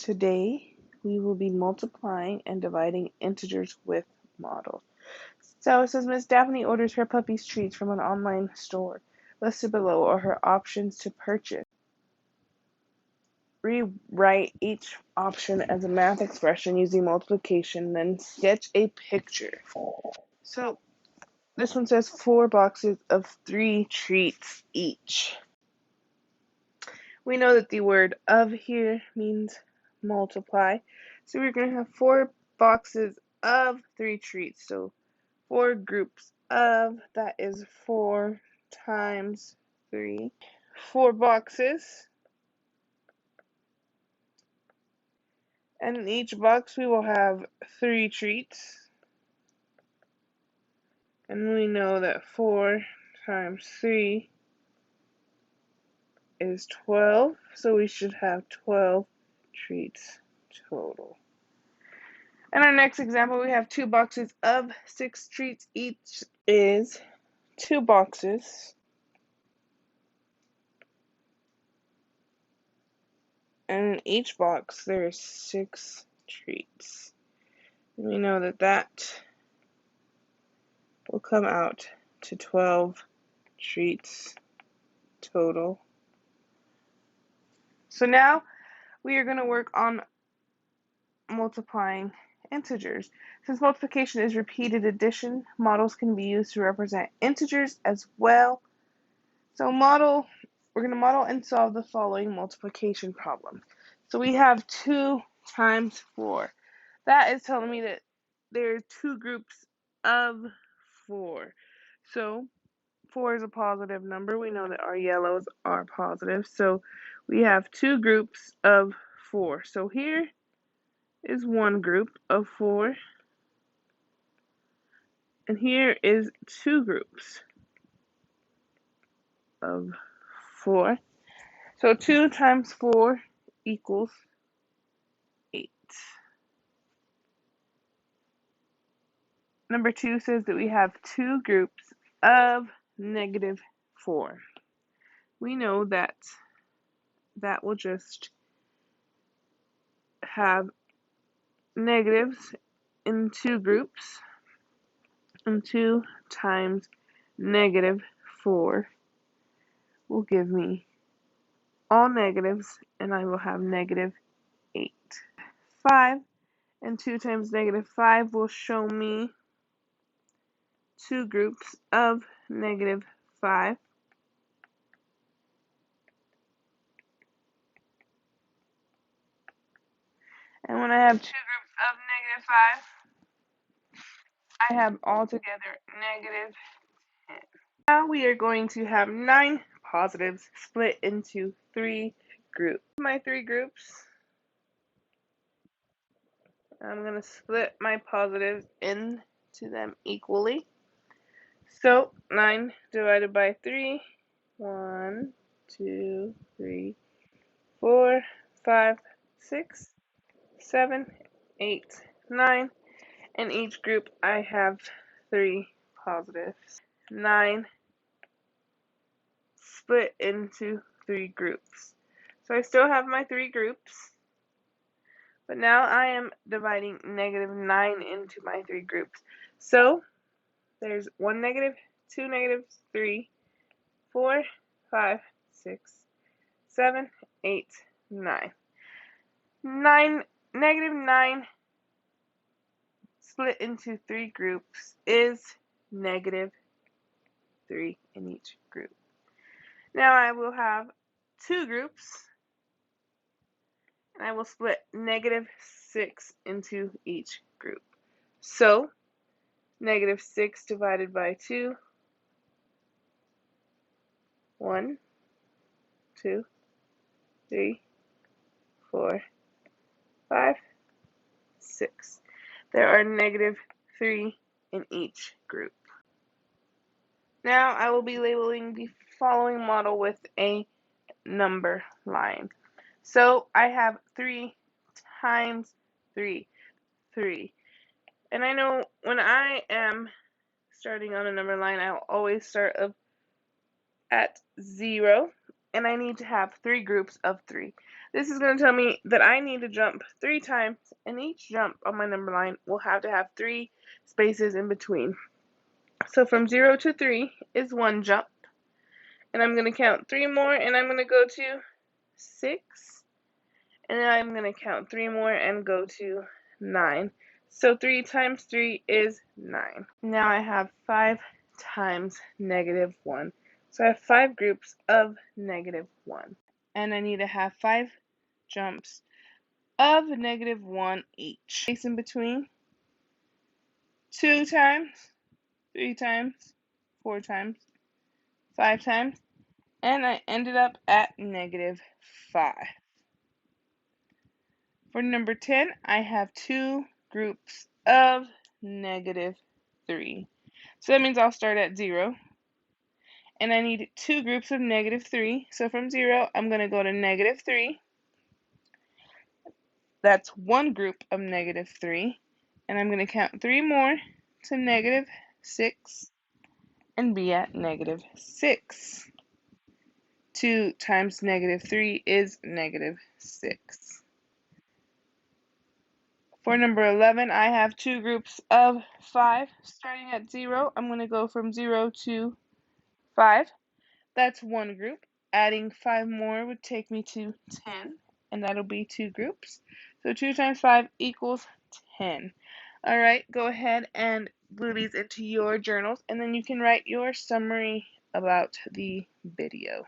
Today, we will be multiplying and dividing integers with models. So it says Miss Daphne orders her puppy's treats from an online store. Listed below are her options to purchase. Rewrite each option as a math expression using multiplication, then sketch a picture. So this one says 4 boxes of 3 treats each. We know that the word of here means multiply. So we're going to have 4 boxes of 3 treats. So 4 groups of, that is 4 times 3. 4 boxes. And in each box we will have 3 treats. And we know that 4 times 3 is 12. So we should have 12 treats total. In our next example, we have 2 boxes of 6 treats. Each is 2 boxes. And in each box, there is 6 treats. And we know that that will come out to 12 treats total. So now we are going to work on multiplying integers. Since multiplication is repeated addition, models can be used to represent integers as well. So we're going to model and solve the following multiplication problem. So we have 2 times 4. That is telling me that there are 2 groups of 4. So 4 is a positive number. We know that our yellows are positive. So we have 2 groups of 4. So here is one group of 4. And here is 2 groups of 4. So 2 times 4 equals 8. Number 2 says that we have 2 groups of -4. We know that that will just have negatives in 2 groups, and 2 times -4 will give me all negatives, and I will have -8. 5 and 2 times -5 will show me 2 groups of -5. And when I have 2 groups of -5, I have altogether -10. Now we are going to have 9 positives split into 3 groups. My 3 groups, I'm going to split my positives into them equally. So 9 divided by 3, 1, 2, 3, 4, 5, 6, 7, 8, 9. In each group I have 3 positives. 9 split into 3 groups. So I still have my 3 groups, but now I am dividing -9 into my 3 groups. So there's 1 negative, 2 negatives, 3, 4, 5, 6, 7, 8, 9. 9 split into 3 groups is -3 in each group. Now I will have 2 groups, and I will split -6 into each group. So -6 divided by 2, 1, 2, 3, 4, 5, 6. There are -3 in each group. Now I will be labeling the following model with a number line. So I have 3 times 3, 3. And I know when I am starting on a number line, I'll always start at 0, and I need to have 3 groups of 3. This is going to tell me that I need to jump 3 times, and each jump on my number line will have to have 3 spaces in between. So from 0 to 3 is 1 jump, and I'm going to count 3 more, and I'm going to go to 6, and then I'm going to count 3 more and go to 9. So 3 times 3 is 9. Now I have 5 times -1. So I have 5 groups of -1. And I need to have 5 jumps of -1 each. Space in between, 2 times, 3 times, 4 times, 5 times, and I ended up at -5. For number 10, I have 2 groups of -3. So that means I'll start at 0. And I need 2 groups of -3. So from 0, I'm going to go to -3. That's 1 group of -3. And I'm going to count 3 more to -6 and be at -6. 2 times -3 is -6. For number 11, I have 2 groups of 5. Starting at 0, I'm going to go from 0 to 5. That's 1 group. Adding 5 more would take me to 10, and that'll be 2 groups. So 2 times 5 equals 10. Alright, go ahead and glue these into your journals, and then you can write your summary about the video.